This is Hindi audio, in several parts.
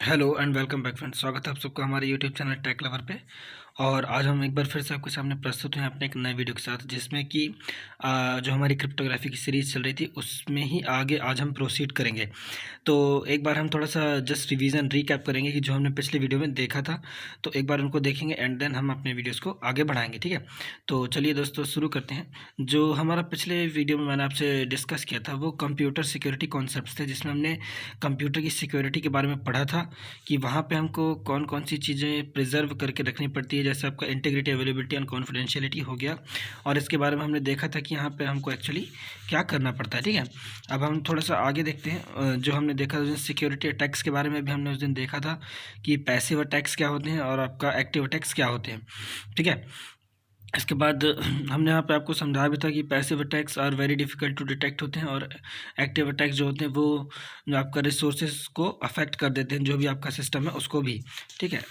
Hello and welcome back friends. स्वागत है आप सबका हमारे यूट्यूब चैनल टेक लवर पे। और आज हम एक बार फिर से आपके सामने प्रस्तुत हैं अपने एक नए वीडियो के साथ, जिसमें कि जो हमारी क्रिप्टोग्राफी की सीरीज़ चल रही थी उसमें ही आगे आज हम प्रोसीड करेंगे। तो एक बार हम थोड़ा सा जस्ट रिवीजन रीकैप करेंगे कि जो हमने पिछले वीडियो में देखा था, तो एक बार उनको देखेंगे एंड देन हम अपने वीडियोज़ को आगे बढ़ाएंगे। ठीक है, तो चलिए दोस्तों शुरू करते हैं। जो हमारा पिछले वीडियो में मैंने आपसे डिस्कस किया था वो कंप्यूटर सिक्योरिटी कॉन्सेप्ट्स थे, जिसमें हमने कंप्यूटर की सिक्योरिटी के बारे में पढ़ा था कि वहाँ पे हमको कौन कौन सी चीज़ें प्रिजर्व करके रखनी पड़ती है, जैसे आपका इंटीग्रिटी, अवेलेबिलिटी एंड कॉन्फिडेंशियलिटी हो गया। और इसके बारे में हमने देखा था कि यहाँ पे हमको एक्चुअली क्या करना पड़ता है। ठीक है, अब हम थोड़ा सा आगे देखते हैं। जो हमने देखा था सिक्योरिटी अटैक्स के बारे में भी हमने उस दिन देखा था कि पैसिव अटैक्स क्या होते हैं और आपका एक्टिव अटैक्स क्या होते हैं। ठीक है, इसके बाद हमने यहाँ पे आपको समझाया भी था कि passive attacks are very difficult to detect होते हैं, और एक्टिव अटैक्स जो होते हैं वो जो आपका रिसोर्सेज को अफेक्ट कर देते हैं, जो भी आपका सिस्टम है उसको भी। ठीक है,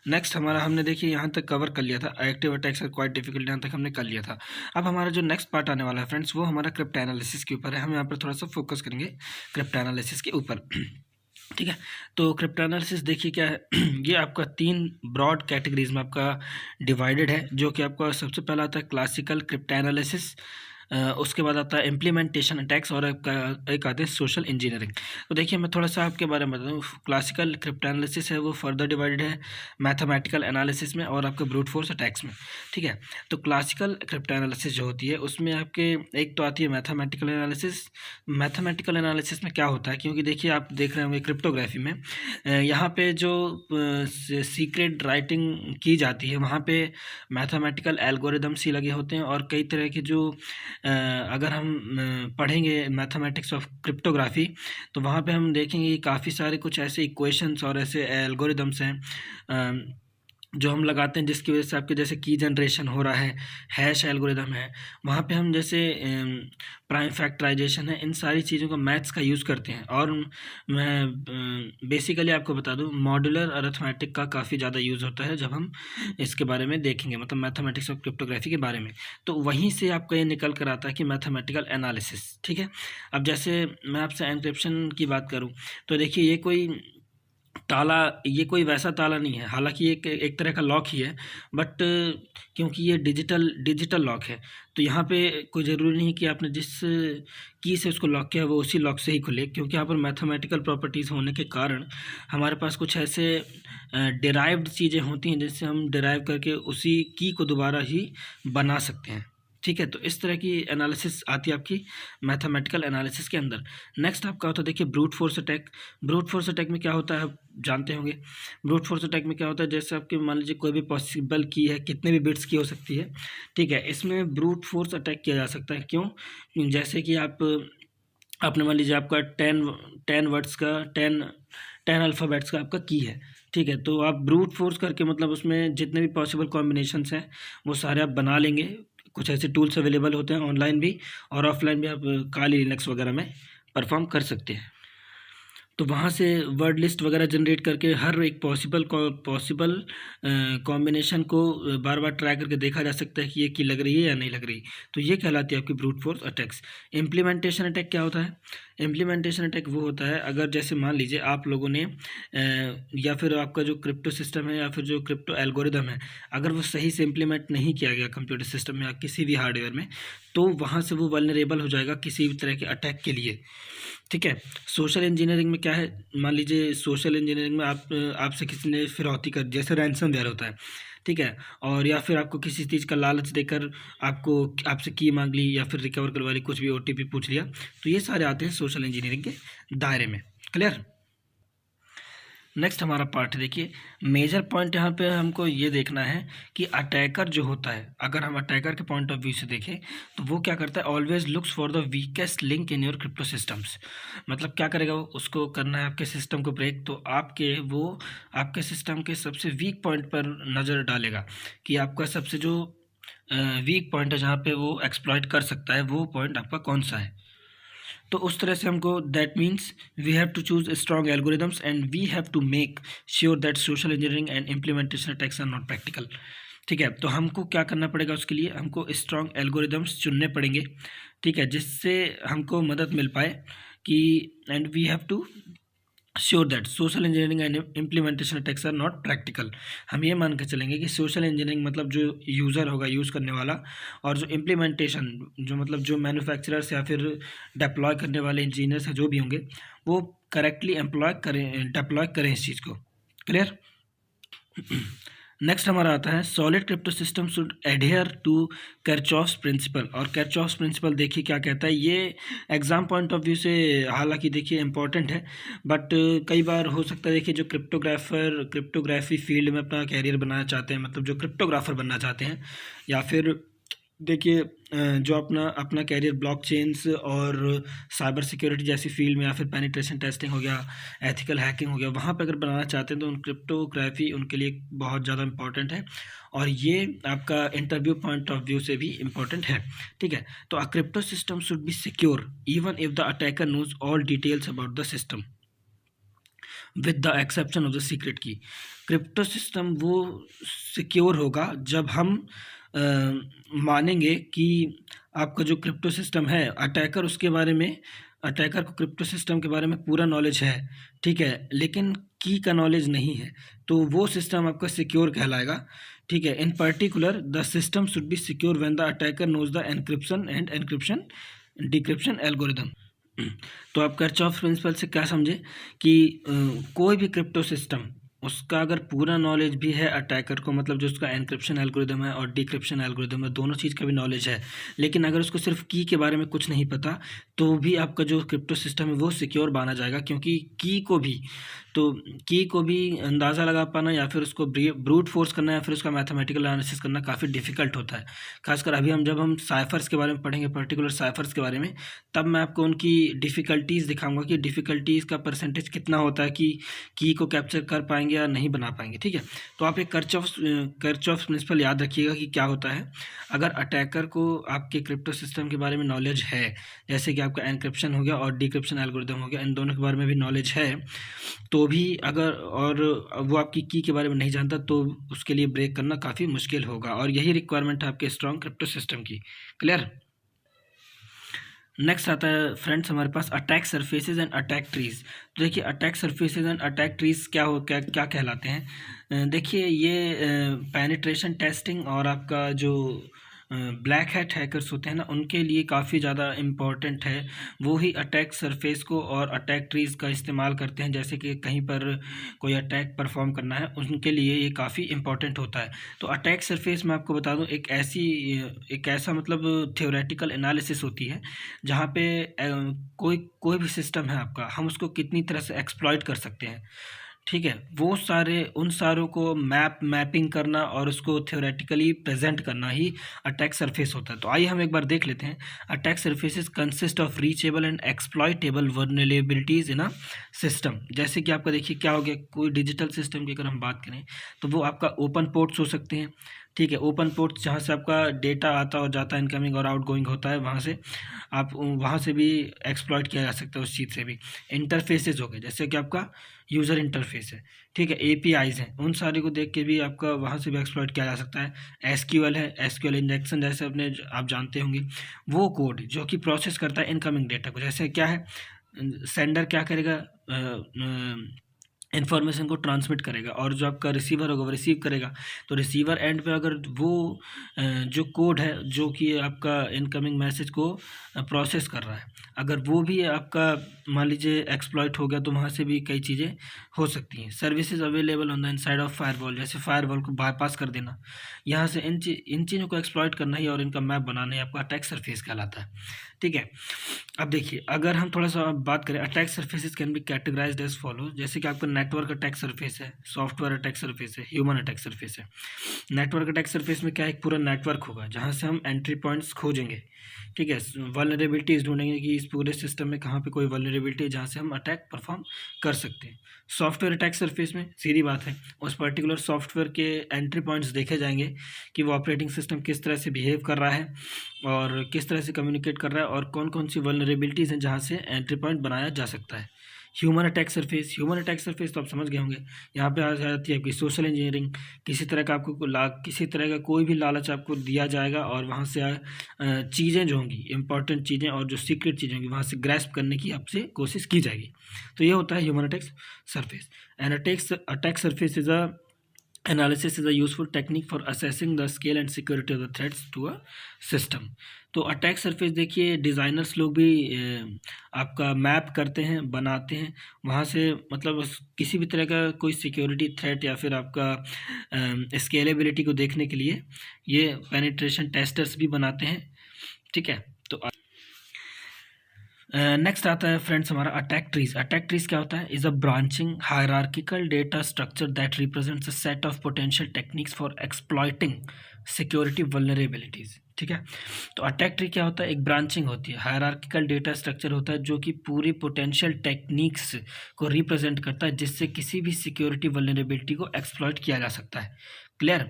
नेक्स्ट हमारा हमने देखिए यहाँ तक कवर कर लिया था, active attacks are quite difficult, यहाँ तक हमने कर लिया था। अब हमारा जो नेक्स्ट पार्ट आने वाला है फ्रेंड्स, वो हमारा क्रिप्टो एनालिसिस के ऊपर है। हम यहाँ पर थोड़ा सा फोकस करेंगे क्रिप्टो एनालिसिस के ऊपर। ठीक है, तो क्रिप्टो एनालिसिस देखिए क्या है। ये आपका 3 ब्रॉड कैटेगरीज में आपका डिवाइडेड है, जो कि आपका सबसे पहला आता है क्लासिकल क्रिप्टो एनालिसिस, उसके बाद आता है इम्प्लीमेंटेशन अटैक्स, और आपका एक आते हैं सोशल इंजीनियरिंग। तो देखिए मैं थोड़ा सा आपके बारे में बता दूँ। क्लासिकल क्रिप्टो एनालिसिस है वो फर्दर डिवाइडेड है मैथमेटिकल एनालिसिस में और आपके ब्रूट फोर्स अटैक्स में। ठीक है, तो क्लासिकल क्रिप्टो एनालिसिस जो होती है उसमें आपके एक तो आती है मैथमेटिकल एनालिसिस। मैथमेटिकल एनालिसिस में क्या होता है, क्योंकि देखिए आप देख रहे होंगे क्रिप्टोग्राफी में यहाँ पे जो सीक्रेट राइटिंग की जाती है वहाँ पे मैथमेटिकल एल्गोरिदम्स ही लगे होते हैं, और कई तरह के जो अगर हम पढ़ेंगे मैथमेटिक्स ऑफ क्रिप्टोग्राफी तो वहाँ पे हम देखेंगे कि काफ़ी सारे कुछ ऐसे इक्वेशंस और ऐसे एल्गोरिदम्स हैं जो हम लगाते हैं, जिसकी वजह से आपके जैसे की जनरेशन हो रहा है, हैश एल्गोरिदम है, वहाँ पे हम जैसे प्राइम फैक्टराइजेशन है, इन सारी चीज़ों का मैथ्स का यूज़ करते हैं। और मैं बेसिकली आपको बता दूँ मॉड्यूलर अरिथमेटिक का काफ़ी ज़्यादा यूज़ होता है जब हम इसके बारे में देखेंगे, मतलब मैथमेटिक्स ऑफ क्रिप्टोग्राफी के बारे में। तो वहीं से आपका ये निकल कर आता है कि मैथमेटिकल एनालिसिस। ठीक है, अब जैसे मैं आपसे एन्क्रिप्शन की बात करूँ तो देखिए ये कोई ताला, ये कोई वैसा ताला नहीं है, हालांकि एक एक तरह का लॉक ही है, बट क्योंकि ये डिजिटल लॉक है तो यहाँ पे कोई ज़रूरी नहीं कि आपने जिस की से उसको लॉक किया वो उसी लॉक से ही खुले, क्योंकि यहाँ पर मैथमेटिकल प्रॉपर्टीज़ होने के कारण हमारे पास कुछ ऐसे डिराइव्ड चीज़ें होती हैं जिससे हम डिराइव करके उसी की को दोबारा ही बना सकते हैं। ठीक है, तो इस तरह की एनालिसिस आती है आपकी मैथमेटिकल एनालिसिस के अंदर। नेक्स्ट आपका होता है देखिए brute force attack. Brute force attack में क्या होता है आप जानते होंगे। ब्रूट फोर्स अटैक में क्या होता है, जैसे आपके मान लीजिए कोई भी पॉसिबल की है, कितने भी बिट्स की हो सकती है। ठीक है, इसमें ब्रूट फोर्स अटैक किया जा सकता है। क्यों? जैसे कि आपने मान लीजिए आपका 10 वर्ड्स का 10 अल्फ़ाबेट्स का आपका की है। ठीक है, तो आप ब्रूट फोर्स करके मतलब उसमें जितने भी पॉसिबल कॉम्बिनेशंस हैं वो सारे आप बना लेंगे। कुछ ऐसे टूल्स अवेलेबल होते हैं ऑनलाइन भी और ऑफलाइन भी, आप काली लिनक्स वगैरह में परफॉर्म कर सकते हैं। तो वहाँ से वर्ड लिस्ट वगैरह जनरेट करके हर एक पॉसिबल कॉम्बिनेशन को बार बार ट्राई करके देखा जा सकता है कि ये की लग रही है या नहीं लग रही। तो ये कहलाती है आपकी brute force attacks. Implementation attack क्या होता है? इम्प्लीमेंटेशन अटैक वो होता है अगर जैसे मान लीजिए आप लोगों ने या फिर आपका जो क्रिप्टो सिस्टम है या फिर जो क्रिप्टो एल्गोरिदम है, अगर वो सही से इम्प्लीमेंट नहीं किया गया कंप्यूटर सिस्टम में या किसी भी हार्डवेयर में, तो वहाँ से वो वल्नरेबल हो जाएगा किसी भी तरह के अटैक के लिए। ठीक है, सोशल इंजीनियरिंग में क्या है, मान लीजिए सोशल इंजीनियरिंग में आपसे किसी ने फिरौती कर, जैसे रैंसमवेयर होता है। ठीक है, और या फिर आपको किसी चीज़ का लालच देकर आपसे की मांग ली या फिर रिकवर करवा ली, कुछ भी ओटीपी पूछ लिया, तो ये सारे आते हैं सोशल इंजीनियरिंग के दायरे में। क्लियर? नेक्स्ट हमारा पार्ट देखिए, मेजर पॉइंट यहाँ पे हमको ये देखना है कि अटैकर जो होता है, अगर हम अटैकर के पॉइंट ऑफ व्यू से देखें तो वो क्या करता है, always looks for the weakest link in your crypto systems. मतलब क्या करेगा वो, उसको करना है आपके सिस्टम को ब्रेक, तो आपके सिस्टम के सबसे वीक पॉइंट पर नज़र डालेगा कि आपका सबसे जो वीक पॉइंट है जहाँ पे वो एक्सप्लॉइट कर सकता है, वो पॉइंट आपका कौन सा है। तो उस तरह से हमको that means we have to choose strong algorithms and we have to make sure that social engineering and implementation attacks are not practical. ठीक है, तो हमको क्या करना पड़ेगा, उसके लिए हमको स्ट्रॉन्ग एल्गोरिदम्स चुनने पड़ेंगे। ठीक है, जिससे हमको मदद मिल पाए कि and we have to sure that social engineering and implementation attacks are not practical. हम ये मान के चलेंगे कि सोशल इंजीनियरिंग मतलब जो यूज़र होगा, यूज़ करने वाला, और जो इम्प्लीमेंटेशन जो मतलब जो मैन्युफैक्चरर्स या फिर डिप्लॉय करने वाले इंजीनियर्स हैं जो भी होंगे, वो करेक्टली डिप्लॉय करें इस चीज़ को। क्लियर। नेक्स्ट हमारा आता है solid crypto system should adhere to Kirchhoff's principle. और किरचॉफ्स प्रिंसिपल देखिए क्या कहता है, ये एग्जाम पॉइंट ऑफ व्यू से हालांकि देखिए इंपॉर्टेंट है, बट कई बार हो सकता है देखिए जो क्रिप्टोग्राफी फील्ड में अपना कैरियर बनाना चाहते हैं, मतलब जो क्रिप्टोग्राफर बनना चाहते हैं, या फिर देखिए जो अपना कैरियर ब्लॉकचेन्स और साइबर सिक्योरिटी जैसी फील्ड में, या फिर पेनिट्रेशन टेस्टिंग हो गया, एथिकल हैकिंग हो गया, वहाँ पे अगर बनाना चाहते हैं तो क्रिप्टोग्राफी उनके लिए बहुत ज़्यादा इंपॉर्टेंट है, और ये आपका इंटरव्यू पॉइंट ऑफ व्यू से भी इम्पॉर्टेंट है। ठीक है, तो a crypto system should be secure even if the attacker knows all details about the system with the exception of the secret key. Crypto system वो सिक्योर होगा जब हम मानेंगे कि आपका जो क्रिप्टो सिस्टम है, अटैकर को क्रिप्टो सिस्टम के बारे में पूरा नॉलेज है, ठीक है, लेकिन की का नॉलेज नहीं है, तो वो सिस्टम आपका सिक्योर कहलाएगा। ठीक है, in particular the system should be secure when the attacker knows the encryption and decryption algorithm. तो आप किरचॉफ प्रिंसिपल से क्या समझे कि कोई भी क्रिप्टो सिस्टम, उसका अगर पूरा नॉलेज भी है अटैकर को, मतलब जो उसका एनक्रिप्शन एल्गोरिदम है और डिक्रिप्शन एल्गोरिदम है, दोनों चीज़ का भी नॉलेज है, लेकिन अगर उसको सिर्फ की के बारे में कुछ नहीं पता, तो भी आपका जो क्रिप्टो सिस्टम है वो सिक्योर माना जाएगा, क्योंकि की को भी अंदाज़ा लगा पाना या फिर उसको ब्रूट फोर्स करना या फिर उसका मैथमेटिकल एनालिसिस करना काफ़ी डिफिकल्ट होता है। खासकर अभी जब हम साइफर्स के बारे में पढ़ेंगे, पर्टिकुलर साइफर्स के बारे में, तब मैं आपको उनकी डिफ़िकल्टीज़ दिखाऊंगा कि डिफ़िकल्टीज़ का परसेंटेज कितना होता है कि की को कैप्चर कर पाएंगे या नहीं बना पाएंगे। ठीक है, तो आप एक किरचॉफ प्रिंसिपल याद रखिएगा कि क्या होता है। अगर अटैकर को आपके क्रिप्टो सिस्टम के बारे में नॉलेज है, जैसे कि आपका एनक्रिप्शन हो गया और डिक्रिप्शन एल्गोरिदम हो गया, इन दोनों के बारे में भी नॉलेज है, तो भी अगर और वो आपकी की के बारे में नहीं जानता, तो उसके लिए ब्रेक करना काफ़ी मुश्किल होगा, और यही रिक्वायरमेंट है आपके स्ट्रॉन्ग क्रिप्टो सिस्टम की। क्लियर। नेक्स्ट आता है फ्रेंड्स हमारे पास attack surfaces and attack trees. तो देखिए attack surfaces and attack trees क्या कहलाते हैं। देखिए ये पेनिट्रेशन टेस्टिंग और आपका जो ब्लैक हैट हैकर्स होते हैं ना, उनके लिए काफ़ी ज़्यादा इम्पॉर्टेंट है। वो ही अटैक सरफेस को और अटैक ट्रीज़ का इस्तेमाल करते हैं, जैसे कि कहीं पर कोई अटैक परफॉर्म करना है, उनके लिए ये काफ़ी इम्पॉर्टेंट होता है। तो अटैक सरफेस मैं आपको बता दूं, एक ऐसा मतलब थ्योरेटिकल एनालिसिस होती है जहाँ पे कोई भी सिस्टम है आपका, हम उसको कितनी तरह से एक्सप्लॉइट कर सकते हैं। ठीक है, वो उन सारों को मैपिंग करना और उसको थ्योरेटिकली प्रेजेंट करना ही अटैक सरफेस होता है। तो आइए हम एक बार देख लेते हैं। Attack surfaces consist of reachable and exploitable vulnerabilities in a system. जैसे कि आपका देखिए क्या हो गया, कोई डिजिटल सिस्टम की अगर हम बात करें तो वो आपका ओपन पोर्ट्स हो सकते हैं। ठीक है, ओपन पोर्ट्स जहाँ से आपका डेटा आता और जाता है, इनकमिंग और आउटगोइंग होता है, वहाँ से भी एक्सप्लॉइट किया जा सकता है उस चीज़ से भी। इंटरफेसेस हो गए, जैसे कि आपका यूज़र इंटरफेस है, ठीक है, एपीआईज हैं, उन सारे को देख के भी आपका वहाँ से भी एक्सप्लॉइट किया जा सकता है। एसक्यूएल है, एसक्यूएल इंजेक्शन जैसे आप जानते होंगे, वो कोड जो कि प्रोसेस करता है इनकमिंग डेटा को। जैसे क्या है, सेंडर क्या करेगा, इन्फॉर्मेशन को ट्रांसमिट करेगा, और जो आपका रिसीवर होगा वो रिसीव करेगा। तो रिसीवर एंड पे अगर वो जो कोड है जो कि आपका इनकमिंग मैसेज को प्रोसेस कर रहा है, अगर वो भी आपका मान लीजिए एक्सप्लॉइट हो गया, तो वहाँ से भी कई चीज़ें हो सकती हैं। Services available on the inside of firewall, जैसे फायरवॉल को बाईपास कर देना, यहाँ से इन चीज़ों को एक्सप्लॉइट करना ही और इनका मैप बनाना ही आपका अटैक सरफेस कहलाता है। ठीक है, अब देखिए अगर हम थोड़ा सा बात करें, attack surfaces can be categorized as follow. जैसे कि आपका नेटवर्क अटैक सरफेस है, सॉफ्टवेयर अटैक सरफेस है, ह्यूमन अटैक सरफेस है। नेटवर्क अटैक सरफेस में क्या है, एक पूरा नेटवर्क होगा जहाँ से हम एंट्री पॉइंट्स खोजेंगे। ठीक है, वल्नरेबिलिटीज़ ढूंढेंगे कि इस पूरे सिस्टम में कहाँ पे कोई वल्नरेबिलिटी है जहाँ से हम अटैक परफॉर्म कर सकते हैं। सॉफ्टवेयर अटैक सरफेस में सीधी बात है, उस पर्टिकुलर सॉफ्टवेयर के एंट्री पॉइंट्स देखे जाएंगे कि वो ऑपरेटिंग सिस्टम किस तरह से बिहेव कर रहा है और किस तरह से कम्युनिकेट कर रहा है, और कौन कौन सी वल्नरेबिलिटीज़ हैं जहाँ से एंट्री पॉइंट बनाया जा सकता है। Human attack surface, human attack surface तो आप समझ गए होंगे, यहाँ पे आ जाती है आपकी सोशल इंजीनियरिंग। किसी तरह का आपको किसी तरह का कोई भी लालच आपको दिया जाएगा और वहाँ से चीज़ें जो होंगी, इंपॉर्टेंट चीज़ें और जो सीक्रेट चीज़ें होंगी वहाँ से ग्रैस्प करने की आपसे कोशिश की जाएगी। तो ये होता है human attack surface. An attack surface is a Analysis is a useful technique for assessing the scale and security of the threats to a system। तो अटैक सरफेस देखिए डिज़ाइनर्स लोग भी आपका मैप करते हैं, बनाते हैं, वहाँ से मतलब किसी भी तरह का कोई सिक्योरिटी थ्रेट या फिर आपका स्केलेबिलिटी को देखने के लिए ये पेनिट्रेशन टेस्टर्स भी बनाते हैं, ठीक है। तो नेक्स्ट आता है फ्रेंड्स हमारा अटैक ट्रीज। अटैक ट्रीज क्या होता है? Is a branching hierarchical data structure that represents a set of potential techniques for exploiting security vulnerabilities, ठीक है। तो अटैक ट्री क्या होता है? एक ब्रांचिंग होती है, हायरार्किकल डेटा स्ट्रक्चर होता है जो कि पूरी पोटेंशियल टेक्निक्स को रिप्रेजेंट करता है जिससे किसी भी सिक्योरिटी वल्नरेबिलिटी को एक्सप्लॉइट किया जा सकता है। क्लियर?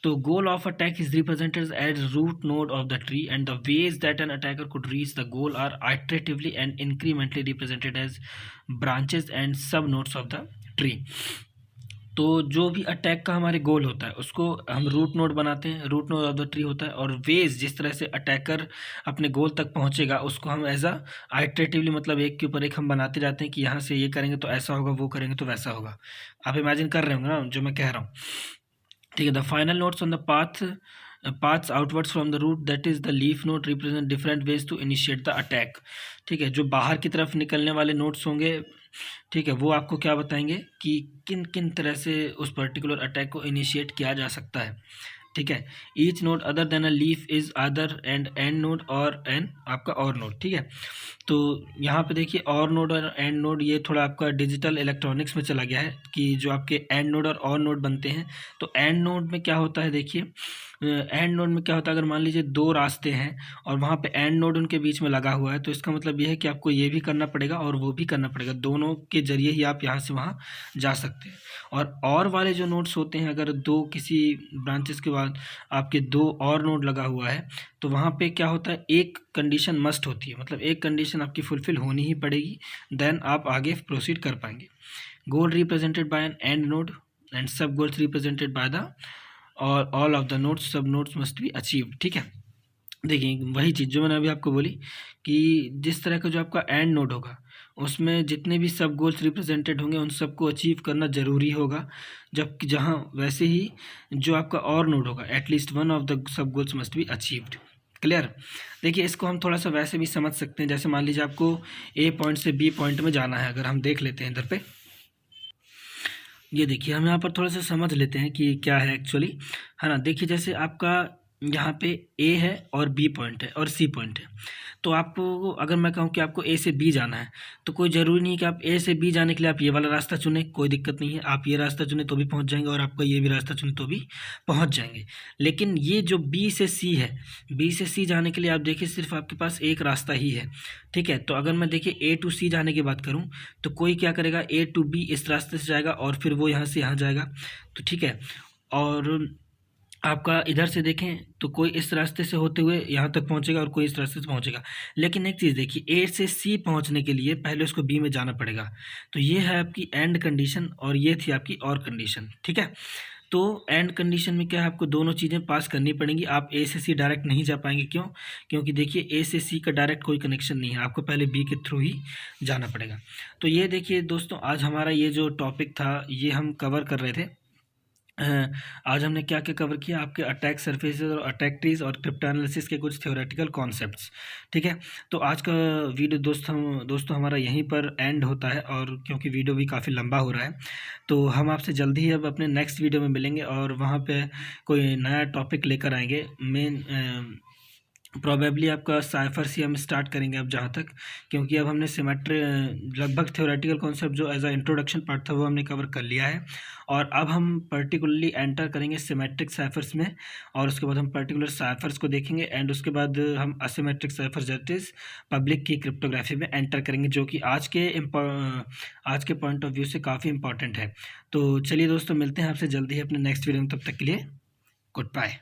तो goal of attack is represented as root node of the tree and the ways that an attacker could reach the goal are iteratively and incrementally represented as branches and sub nodes of the tree। तो जो भी अटैक का हमारे गोल होता है उसको हम रूट नोड बनाते हैं, root node of the tree होता है, और वेज जिस तरह से अटैकर अपने गोल तक पहुंचेगा उसको हम एज अ आइटरेटिवली मतलब एक के ऊपर एक हम बनाते जाते हैं कि यहाँ से ये करेंगे तो ऐसा होगा, वो करेंगे तो वैसा होगा। आप इमेजिन कर रहे होंगे ना जो मैं कह रहा हूँ, ठीक है। The final notes on the paths outwards from the root that is the leaf node represent different ways to initiate the attack, ठीक है। जो बाहर की तरफ निकलने वाले नोट्स होंगे, ठीक है, वो आपको क्या बताएंगे कि किन किन तरह से उस पर्टिकुलर अटैक को इनिशिएट किया जा सकता है, ठीक है। Each node other than a leaf is other and node और एन आपका और नोड, ठीक है। तो यहाँ पे देखिए और नोड और एंड नोड ये थोड़ा आपका डिजिटल इलेक्ट्रॉनिक्स में चला गया है कि जो आपके एंड नोड और नोड बनते हैं। तो एंड नोड में क्या होता है, देखिए एंड नोड में क्या होता है, अगर मान लीजिए दो रास्ते हैं और वहाँ पे एंड नोड उनके बीच में लगा हुआ है तो इसका मतलब ये है कि आपको ये भी करना पड़ेगा और वो भी करना पड़ेगा, दोनों के जरिए ही आप यहाँ से वहाँ जा सकते हैं। और वाले जो नोड्स होते हैं, अगर दो किसी ब्रांचेस के बाद आपके दो और नोड लगा हुआ है तो वहाँ पे क्या होता है, एक कंडीशन मस्ट होती है, मतलब एक कंडीशन आपकी फुलफिल होनी ही पड़ेगी, देन आप आगे प्रोसीड कर पाएंगे। Goal represented by an and node and sub goals represented by the or all of the nodes sub nodes must be achieved, ठीक है। देखिए वही चीज़ जो मैंने अभी आपको बोली कि जिस तरह का जो आपका एंड नोड होगा उसमें जितने भी सब गोल्स रिप्रेजेंटेड होंगे उन सबको अचीव करना ज़रूरी होगा, जबकि जहाँ वैसे ही जो आपका और नोड होगा at least one of the sub goals must be achieved. Clear? देखिए इसको हम थोड़ा सा वैसे भी समझ सकते हैं, जैसे मान लीजिए आपको ए पॉइंट से बी पॉइंट में जाना है, अगर हम देख लेते हैं इधर पे, ये देखिए हम यहाँ पर थोड़ा सा समझ लेते हैं कि क्या है एक्चुअली, है ना। देखिए जैसे आपका यहाँ पे ए है और बी पॉइंट है और सी पॉइंट है, तो आपको अगर मैं कहूँ कि आपको ए से बी जाना है तो कोई ज़रूरी नहीं कि आप ए से बी जाने के लिए आप ये वाला रास्ता चुने, कोई दिक्कत नहीं है, आप ये रास्ता चुने तो भी पहुँच जाएंगे और आपका ये भी रास्ता चुने तो भी पहुँच जाएंगे। लेकिन ये जो बी से सी है, बी से सी जाने के लिए आप देखिए सिर्फ आपके पास एक रास्ता ही है, ठीक है। तो अगर मैं देखिए ए टू सी जाने की बात करूँ तो कोई क्या करेगा, ए टू बी इस रास्ते से जाएगा और फिर वो यहाँ से यहाँ जाएगा, तो ठीक है। और आपका इधर से देखें तो कोई इस रास्ते से होते हुए यहाँ तक पहुँचेगा और कोई इस रास्ते से पहुँचेगा। लेकिन एक चीज़ देखिए, ए से सी पहुँचने के लिए पहले उसको बी में जाना पड़ेगा। तो ये है आपकी एंड कंडीशन और ये थी आपकी और कंडीशन, ठीक है। तो एंड कंडीशन में क्या है, आपको दोनों चीज़ें पास करनी पड़ेंगी। आप ए से सी डायरेक्ट नहीं जा पाएंगे, क्यों? क्योंकि देखिए ए से सी का डायरेक्ट कोई कनेक्शन नहीं है, आपको पहले बी के थ्रू ही जाना पड़ेगा। तो ये देखिए दोस्तों, आज हमारा ये जो टॉपिक था ये हम कवर कर रहे थे। आज हमने क्या क्या कवर किया, आपके अटैक सरफेसेस और अटैक ट्रीज और क्रिप्टो एनालिसिस के कुछ थ्योरेटिकल कॉन्सेप्ट्स, ठीक है। तो आज का वीडियो दोस्तों हमारा यहीं पर एंड होता है, और क्योंकि वीडियो भी काफ़ी लंबा हो रहा है तो हम आपसे जल्दी ही अब अपने नेक्स्ट वीडियो में मिलेंगे और वहाँ पे कोई नया टॉपिक लेकर आएंगे। मेन प्रोबेबली आपका साइफर से हम स्टार्ट करेंगे अब, जहाँ तक, क्योंकि अब हमने सिमेट्रिक लगभग थ्योरेटिकल कॉन्सेप्ट जो एज अ इंट्रोडक्शन पार्ट था वो हमने कवर कर लिया है, और अब हम पर्टिकुलरली एंटर करेंगे सिमेट्रिक साइफर्स में, और उसके बाद हम पर्टिकुलर साइफर्स को देखेंगे एंड उसके बाद हम asymmetric cyphers that is public की क्रिप्टोग्राफी में एंटर करेंगे, जो कि आज के पॉइंट ऑफ व्यू से काफ़ी इंपॉर्टेंट है। तो चलिए दोस्तों, मिलते हैं आपसे जल्दी ही अपने नेक्स्ट वीडियो में, तब तक के लिए गुड बाय।